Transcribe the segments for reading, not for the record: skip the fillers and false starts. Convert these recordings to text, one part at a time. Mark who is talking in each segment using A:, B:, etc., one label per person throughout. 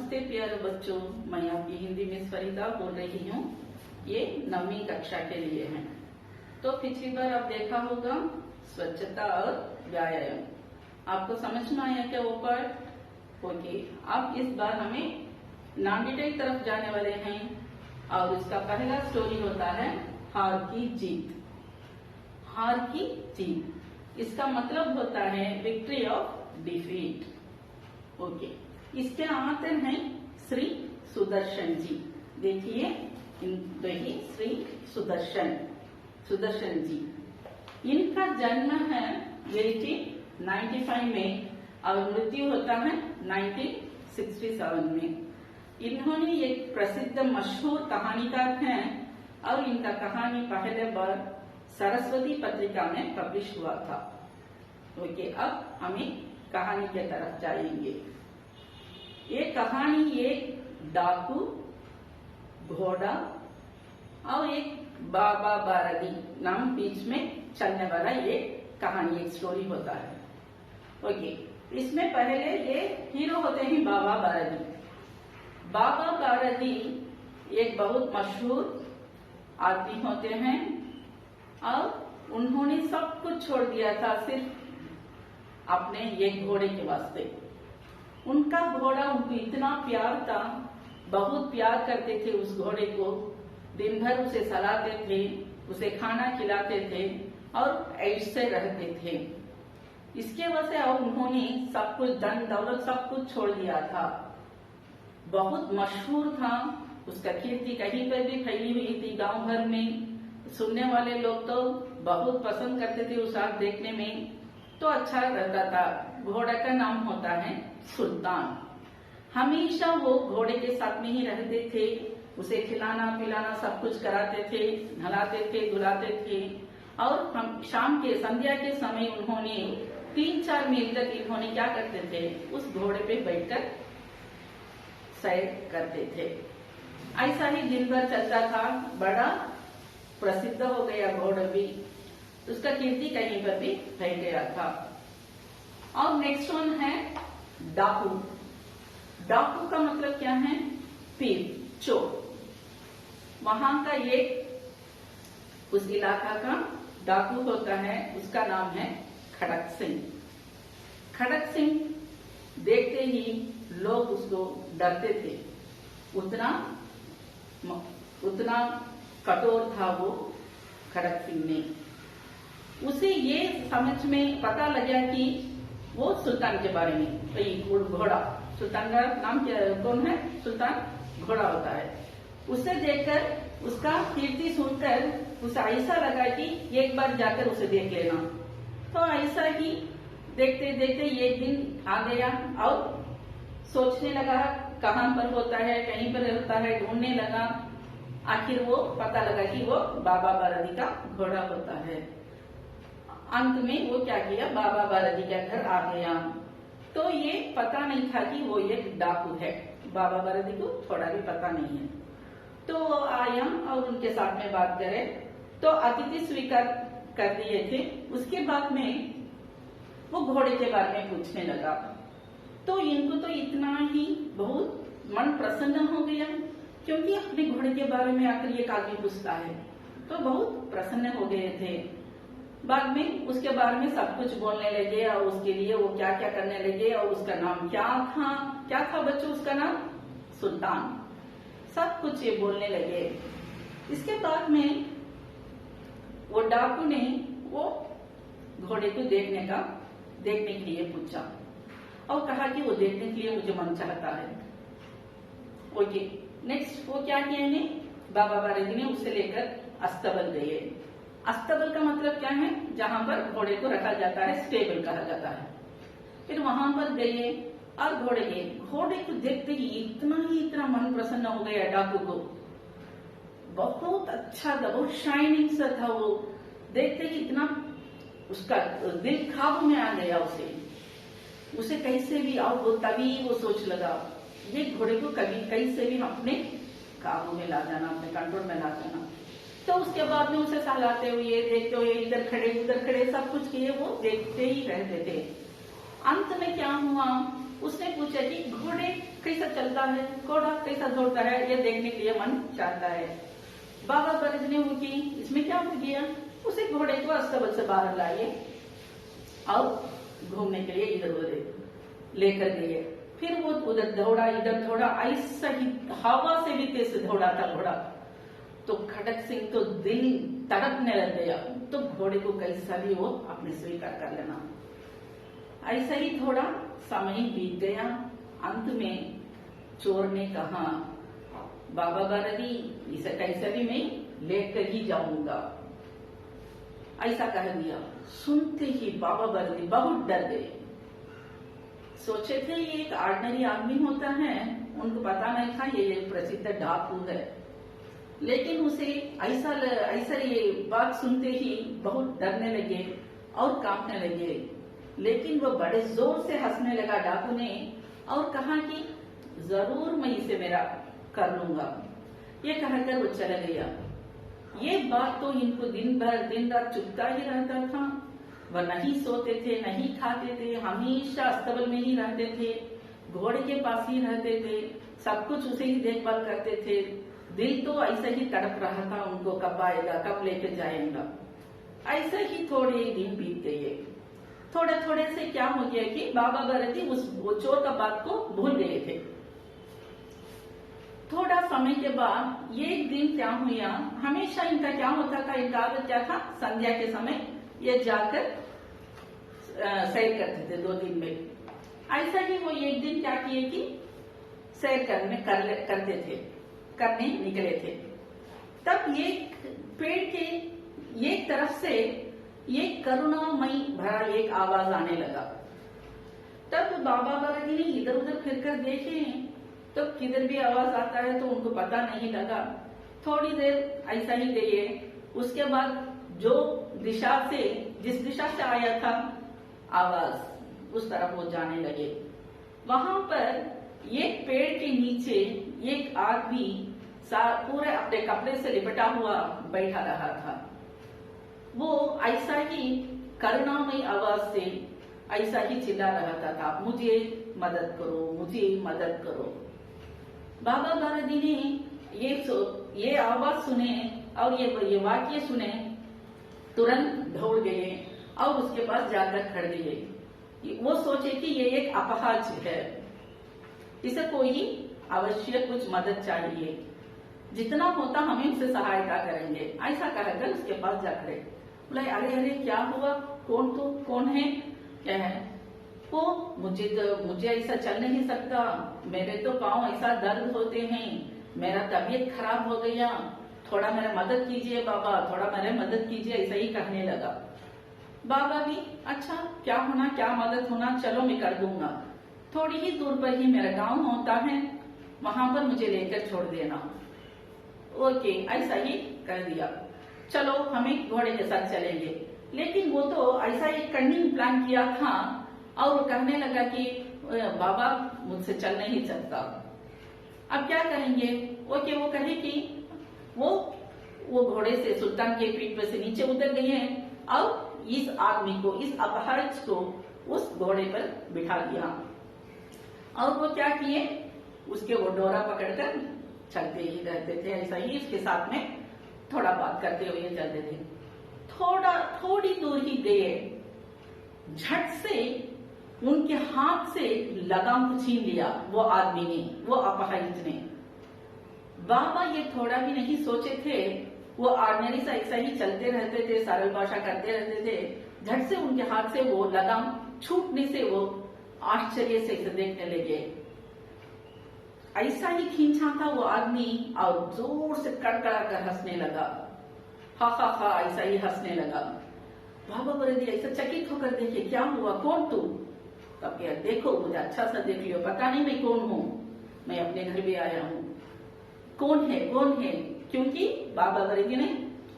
A: नमस्ते प्यारे बच्चों, मैं आपकी हिंदी मिस फरीदा बोल रही हूँ। ये 9वीं कक्षा के लिए है। तो पिछली बार आप देखा होगा स्वच्छता और व्यायाम, आपको समझ में आया क्या वो पार्ट? ओके, अब इस बार हमें नांदेड़ की तरफ जाने वाले हैं और इसका पहला स्टोरी होता है हार की जीत। हार की जीत इसका मतलब होता है विक्ट्री ऑफ डिफीट। ओके, इसके आते हैं श्री सुदर्शन जी। देखिए श्री सुदर्शन जी, इनका जन्म है 1895 में और मृत्यु होता है 1967 में। इन्होंने एक प्रसिद्ध मशहूर कहानीकार हैं और इनका कहानी पहले बार सरस्वती पत्रिका में पब्लिश हुआ था। ओके, अब हमें कहानी के तरफ जाएंगे। ये कहानी एक डाकू, घोड़ा और एक बाबा बारदी नाम बीच में चलने वाला ये कहानी, एक स्टोरी होता है। ओके, इसमें पहले ये हीरो होते हैं बाबा बारदी। बाबा बारदी एक बहुत मशहूर आदमी होते हैं और उन्होंने सब कुछ छोड़ दिया था सिर्फ अपने एक घोड़े के वास्ते। उनका घोड़ा उनको इतना प्यार था, बहुत प्यार करते थे उस घोड़े को, दिन भर उसे सहलाते थे, उसे खाना खिलाते थे और ऐसे रहते थे। इसके वजह से और उन्होंने सब कुछ, धन दौलत सब कुछ छोड़ दिया था। बहुत मशहूर था, उसका कीर्ति कहीं पर भी फैली हुई थी गांव भर में। सुनने वाले लोग तो बहुत पसंद करते थे उस आग देखने में, तो अच्छा रहता था। घोड़ा का नाम होता है सुल्तान। हमेशा वो घोड़े के साथ में ही रहते थे, उसे खिलाना पिलाना सब कुछ कराते थे, नहलाते थे, धुलाते थे। और हम शाम के संध्या के समय उन्होंने 3-4 मील तक इन्होंने क्या करते थे, उस घोड़े पे बैठकर सैर करते थे। ऐसा ही दिन भर चलता था, बड़ा प्रसिद्ध हो गया घोड़ा भी, उसका कीर्ति कहीं पर भी फैल गया था। और नेक्स्ट वन है डाकू। डाकू का मतलब क्या है? पीर, चोर। वहां का एक उस इलाका का डाकू होता है, उसका नाम है खड़क सिंह। खड़क सिंह देखते ही लोग उसको डरते थे, उतना कठोर था वो खड़क सिंह ने। उसे ये समझ में पता लगा कि वो सुल्तान के बारे में, घोड़ा, सुल्तान का नाम क्या, कौन है? सुल्तान घोड़ा होता है। उसे देखकर, उसका कीर्ति सुनकर उसे ऐसा लगा कि एक बार जाकर उसे देख लेना। तो ऐसा ही देखते देखते एक दिन आ गया और सोचने लगा कहाँ पर होता है, कहीं पर होता है, ढूंढने लगा। आखिर वो पता लगा कि वो बाबा बारदी का घोड़ा होता है। अंत में वो क्या किया, बाबा बारदी के घर आ गया। तो ये पता नहीं था कि वो एक डाकू है, बाबा बारदी को थोड़ा भी पता नहीं है। तो वो आया और उनके साथ में बात करे, तो अतिथि स्वीकार कर दिए थे। उसके बाद में वो घोड़े के बारे में पूछने लगा। तो इनको तो इतना ही बहुत मन प्रसन्न हो गया, क्योंकि अपने घोड़े के बारे में आकर एक आदमी पूछता है, तो बहुत प्रसन्न हो गए थे। बाद में उसके बारे में सब कुछ बोलने लगे और उसके लिए वो क्या क्या करने लगे और उसका नाम क्या था बच्चों, उसका नाम सुल्तान, सब कुछ ये बोलने लगे। इसके बाद में वो डाकू ने वो घोड़े को देखने के लिए पूछा और कहा कि वो देखने के लिए मुझे मन चाहता है। ओके, नेक्स्ट वो क्या किया ने, बाबा बारदी ने उसे लेकर अस्तबल गए। अस्तबल का मतलब क्या है? जहां पर घोड़े को रखा जाता है, स्टेबल कहा जाता है। फिर वहां पर गए और घोड़े को देखते ही इतना मन प्रसन्न हो गया डाकू को। बहुत अच्छा था, बहुत शाइनिंग सा था वो। देखते ही इतना उसका दिल काबू में आ गया उसे कैसे भी, और वो तभी वो सोच लगा ये घोड़े को कभी कैसे भी अपने काबू में ला जाना, अपने कंट्रोल में ला जाना। तो उसके बाद में उसे सहलाते हुए, देखते हुए, इधर खड़े उधर खड़े सब कुछ किए, वो देखते ही रहते थे। अंत में क्या हुआ, उसने पूछा कि घोड़े कैसा चलता है, घोड़ा कैसा दौड़ता है, ये देखने के लिए मन चाहता है। बाबा बरद ने वो की इसमें क्या हो गया, उसे घोड़े को अस्तबल से बाहर लाए और घूमने के लिए इधर उधर लेकर गए। फिर वो उधर दौड़ा इधर दौड़ा, ऐसा ही हवा से भी तेज दौड़ा था घोड़ा। तो खड़क सिंह तो दिल तड़पने लग गया, तो घोड़े को कैसा भी वो अपने स्वीकार कर लेना। ऐसा ही थोड़ा समय बीत गया। अंत में चोर ने कहा, बाबा बरदी इसे कैसे भी मैं लेकर ही जाऊंगा, ऐसा कह दिया। सुनते ही बाबा बरदी बहुत डर गए। सोचे थे ये एक ऑर्डिनरी आदमी होता है, उनको पता नहीं था ये प्रसिद्ध डाकू है। लेकिन उसे ऐसा ये बात सुनते ही बहुत डरने लगे और कांपने लगे। लेकिन वो बड़े जोर से हंसने लगा डाकू ने और कहा कि जरूर मैं इसे मेरा कर लूंगा। ये कहकर वो चला गया। ये बात तो इनको दिन रात चुभता ही रहता था। वह नहीं सोते थे, नहीं खाते थे, हमेशा अस्तबल में ही रहते थे, घोड़े के पास ही रहते थे, सब कुछ उसे ही देखभाल करते थे। दिल तो ऐसा ही तड़प रहा था उनको, कब आएगा, कब लेके जाएगा। ऐसा ही थोड़े दिन बीत गए। थोड़े थोड़े से क्या हो गया कि बाबा बरदी वो चोर का बात को भूल गए थे। थोड़ा समय के बाद एक दिन क्या हुआ, हमेशा इनका क्या होता था, इनका आदत क्या था, संध्या के समय ये जाकर सैर करते थे 2 दिन में। ऐसा ही वो एक दिन क्या किए कि सैर करने निकले थे। तब एक पेड़ के एक तरफ से एक करुणामयी भरा एक आवाज आने लगा। तब बाबा बरदी ने इधर उधर फिरकर देखे तो किधर भी आवाज आता है तो उनको पता नहीं लगा। थोड़ी देर ऐसा ही गए। उसके बाद जिस दिशा से आया था आवाज, उस तरफ वो जाने लगे। वहां पर एक पेड़ के नीचे एक आदमी पूरे अपने कपड़े से लिपटा हुआ बैठा रहा था। वो ऐसा ही करुणामयी आवाज से ऐसा ही चिल्ला रहा था, मुझे मदद करो, मुझे मदद करो। बाबा बरदी ने ये आवाज सुने और ये वाक्य सुने, तुरंत दौड़ गए और उसके पास जाकर खड़ गए। वो सोचे कि ये एक अपहाज है, इसे कोई अवश्य कुछ मदद चाहिए, जितना होता हमें उसे सहायता करेंगे। ऐसा कहकर उसके पास जा खड़े। बोले अरे अरे क्या हुआ, कौन है, क्या है? वो मुझे ऐसा चल नहीं सकता, मेरे तो पाँव ऐसा दर्द होते हैं, मेरा तबीयत खराब हो गया, थोड़ा मेरा मदद कीजिए बाबा, थोड़ा मेरा मदद कीजिए, ऐसा ही कहने लगा। बाबा भी अच्छा क्या होना, क्या मदद होना, चलो मैं कर दूंगा, थोड़ी ही दूर पर ही मेरा गांव होता है, वहां पर मुझे लेकर छोड़ देना। ओके, ऐसा ही कर दिया, चलो हमें घोड़े के साथ चलेंगे। लेकिन वो तो ऐसा एक कन्निंग प्लान किया था और वो कहने लगा कि बाबा मुझसे चल नहीं सकता, अब क्या करेंगे? ओके, वो कहे कि वो घोड़े से सुल्तान के पीठ पर से नीचे उतर गए हैं और इस आदमी को, इस अपहरज को उस घोड़े पर बिठा दिया। और वो क्या किए, उसके वो डोरा पकड़कर चलते ही रहते थे, ऐसा ही उसके साथ में थोड़ा बात करते हुए चलते थे। थोड़ी दूर ही गए, झट से उनके हाथ से लगाम को छीन लिया वो आदमी ने, वो अपहरित ने। बाबा ये थोड़ा भी नहीं सोचे थे, वो ऑर्डिनरी सा ऐसा ही चलते रहते थे, सरल भाषा करते रहते थे। झट से उनके हाथ से वो लगाम छूटने से वो आश्चर्य से इसे देखने लगे। ऐसा ही खींचा था वो आदमी और जोर से कड़कड़ा कर हंसने लगा, हा हा हा, ऐसा ही हंसने लगा। बाबा बरदी ऐसा चकित होकर देखे, क्या हुआ, कौन तू? तब क्या, देखो मुझे अच्छा सा देख लियो, पता नहीं मैं कौन हूँ, मैं अपने घर भी आया हूँ, कौन है? क्योंकि बाबा बरदी ने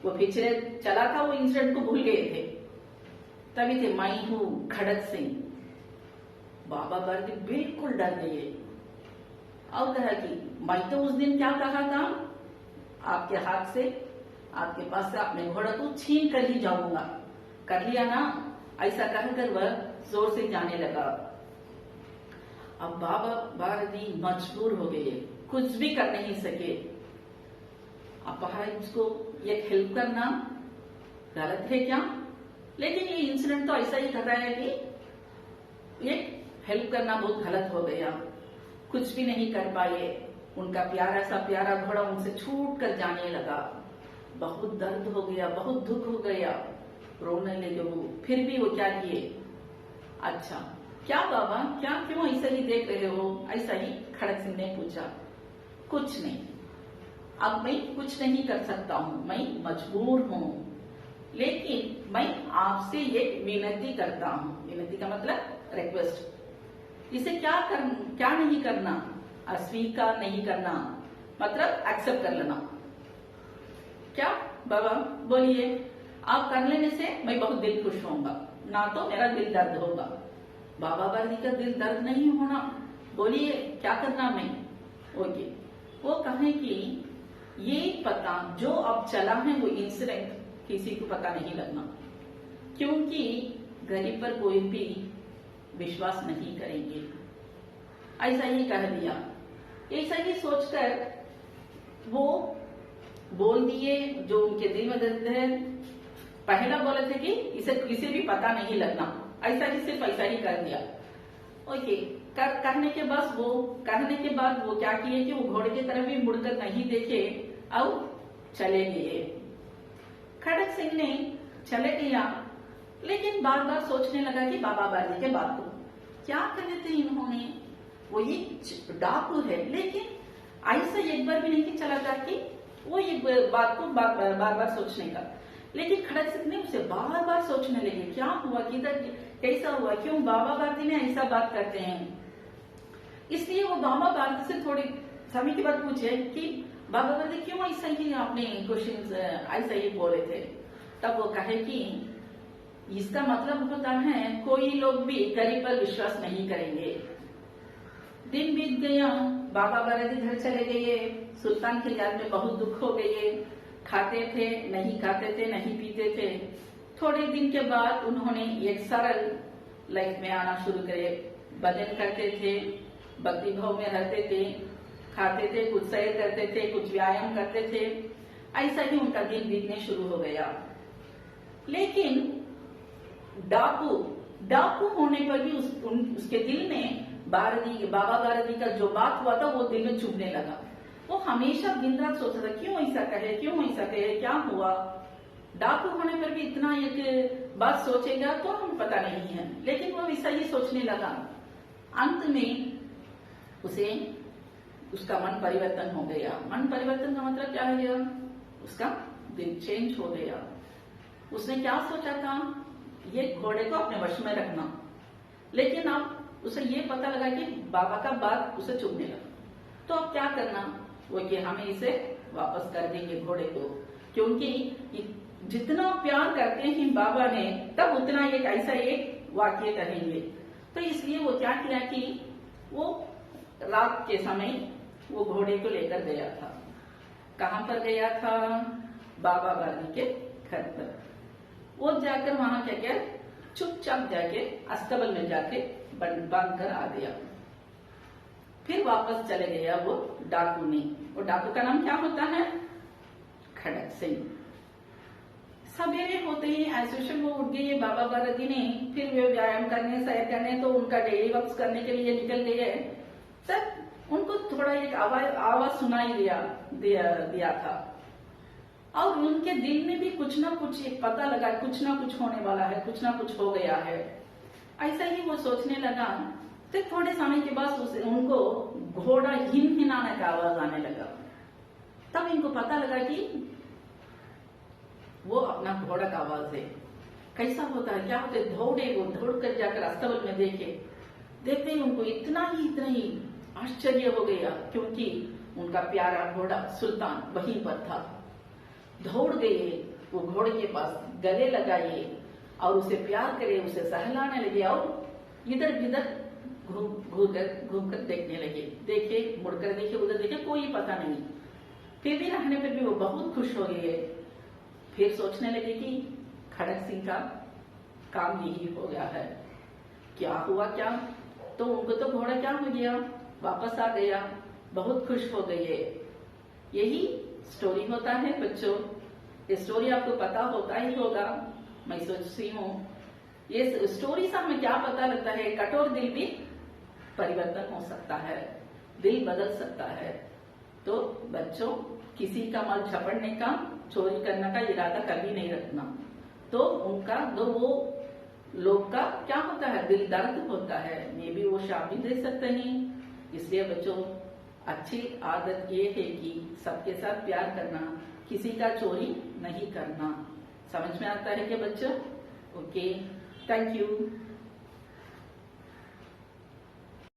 A: वो पिछले चला था, वो इंसिडेंट को भूल गए थे। तभी थे, मैं हूँ खड़क सिंह। बाबा बरदी बिल्कुल डर गए और कहा कि मैं तो उस दिन क्या कहा था, आपके हाथ से, आपके पास से अपने घोड़ा को छीन कर ही जाऊंगा, कर लिया ना, ऐसा कहकर वह जोर से जाने लगा। अब बाबा भारती मजबूर हो गए, कुछ भी कर नहीं सके। अब पहाड़ को एक हेल्प करना गलत है क्या? लेकिन ये इंसिडेंट तो ऐसा ही कर रहा है कि ये हेल्प करना बहुत गलत हो गया। कुछ भी नहीं कर पाए। उनका प्यारा सा प्यारा घोड़ा उनसे छूट कर जाने लगा। बहुत दर्द हो गया, बहुत दुख हो गया, रोने लगे वो। फिर भी वो क्या किए? अच्छा क्या बाबा, क्या क्यों ऐसा ही देख रहे हो? ऐसा ही खड़क सिंह ने पूछा। कुछ नहीं, अब मैं कुछ नहीं कर सकता हूँ, मैं मजबूर हूँ, लेकिन मैं आपसे ये विनती करता हूँ। विनती का मतलब रिक्वेस्ट। इसे क्या नहीं करना? अस्वीकार नहीं करना, मतलब एक्सेप्ट कर लेना। क्या बाबा बोलिए, आप कर लेने से मैं बहुत दिल खुश होऊंगा, ना तो मेरा दिल दर्द होगा। बाबा बारी का दिल दर्द नहीं होना, बोलिए क्या करना मैं? ओके, वो कहे कि ये पता जो अब चला है वो इंसिडेंट किसी को पता नहीं लगना, क्योंकि गरीब पर कोई भी विश्वास नहीं करेंगे। ऐसा ही कह दिया। ऐसा ही सोचकर वो बोल दिए जो उनके दिल में दर्द है। पहला बोले थे कि इसे किसी भी पता नहीं लगना, ऐसा ही सिर्फ ऐसा ही कर दिया। ओके, करने के बाद वो क्या किए कि वो घोड़े की तरफ भी मुड़कर नहीं देखे और चले गए। खड़क सिंह ने चले गया, लेकिन बार बार सोचने लगा कि बाबा बारी के बात को क्या करे थे इन्होंने। वो ये डाकू है, लेकिन ऐसा एक बार भी नहीं चला था कि वो एक बात को बार बार सोचने का। लेकिन खड़क सिंह ने उसे बार बार सोचने लगे, क्या हुआ, किधर कैसा हुआ, क्यों बाबा भारती ने ऐसा बात करते हैं। इसलिए वो बाबा भारती से थोड़ी समय के बाद पूछे कि बाबा भारती क्यों ऐसा ही आपने क्वेश्चन ऐसा ही बोले थे। तब वो कहे कि इसका मतलब होता है कोई लोग भी गरीब पर विश्वास नहीं करेंगे। दिन बीत गया, बाबा भारती घर चले गए। सुल्तान के याद में बहुत दुख हो गए। खाते थे नहीं, खाते थे नहीं, पीते थे। थोड़े दिन के बाद उन्होंने एक सरल लाइफ में आना शुरू करे। भजन करते थे, भक्ति भाव में रहते थे, खाते थे, कुछ सैर करते थे, कुछ व्यायाम करते थे। ऐसा ही उनका दिन बीतने शुरू हो गया। लेकिन डाकू होने पर भी उसके दिल में बाबा भारती का जो बात हुआ था वो दिल में चुभने लगा। वो हमेशा दिन रात सोचता था क्यों ऐसा कहे, क्या हुआ। डाकू होने पर भी इतना एक बात सोचेगा तो हमें पता नहीं है, लेकिन वो ऐसा ही सोचने लगा। अंत में उसका मन परिवर्तन हो गया। मन परिवर्तन का मतलब क्या है? उसका दिल चेंज हो गया। उसने क्या सोचा था, ये घोड़े को अपने वश में रखना, लेकिन अब उसे ये पता लगा कि बाबा का बात उसे चुभने लगा। तो अब क्या करना? वो कि हमें इसे वापस कर देंगे घोड़े को, क्योंकि जितना प्यार करते हैं बाबा ने तब उतना एक ऐसा एक वाक्य कहेंगे। तो इसलिए वो क्या किया कि वो रात के समय वो घोड़े को लेकर गया था। कहाँ पर गया था? बाबा बारी के घर पर। वो जाकर वहां क्या किया, चुपचाप जाके अस्तबल में जाके बांध कर आ गया। फिर वापस चले गया वो डाकू ने। वो डाकू का नाम क्या होता है? खड़क सिंह। सवेरे होते ही एसोसिएशन वो उठ गए बाबा भारती ने। फिर वे व्यायाम करने, सैर करने, तो उनका डेली वर्क करने के लिए निकल गए। तब उनको थोड़ा एक आवाज सुनाई दिया था, और उनके दिल में भी कुछ ना कुछ एक पता लगा, कुछ ना कुछ होने वाला है, कुछ ना कुछ हो गया है। ऐसा ही वो सोचने लगा। तो थोड़े समय के बाद उनको घोड़ा हिनहिनाने का आवाज आने लगा। तब इनको पता लगा कि वो अपना घोड़ा का आवाज है। कैसा होता है, क्या होता है? वो दौड़ कर जाकर अस्तबल में देखते ही उनको इतना ही आश्चर्य हो गया, क्योंकि उनका प्यारा घोड़ा सुल्तान वहीं पर था। दौड़ गए वो घोड़े के पास, गले लगाए और उसे प्यार करे, उसे सहलाने लगे और इधर उधर घूम कर देखने लगे। देखे, मुड़कर देखे, उधर देखे, कोई पता नहीं। फिर भी रहने पर भी वो बहुत खुश हो गए। फिर सोचने लगे कि खड़क सिंह का काम यही हो गया है। क्या हुआ, क्या तो उनको तो घोड़ा क्या हो गया, वापस आ गया, बहुत खुश हो गए। यही स्टोरी होता है बच्चों। ये स्टोरी आपको पता होता ही होगा, मैं सोचती हूँ। ये स्टोरी से हमें क्या पता लगता है, कठोर दिल भी परिवर्तन हो सकता है, दिल बदल सकता है। तो बच्चों, किसी का माल झपटने का, चोरी करने का इरादा कभी नहीं रखना। तो उनका वो लोग का क्या होता है, दिल दर्द होता है, ये भी वो शाप भी दे सकते नहीं। इसलिए बच्चों, अच्छी आदत ये है कि सबके साथ प्यार करना, किसी का चोरी नहीं करना। समझ में आता है क्या बच्चों? Okay, thank you.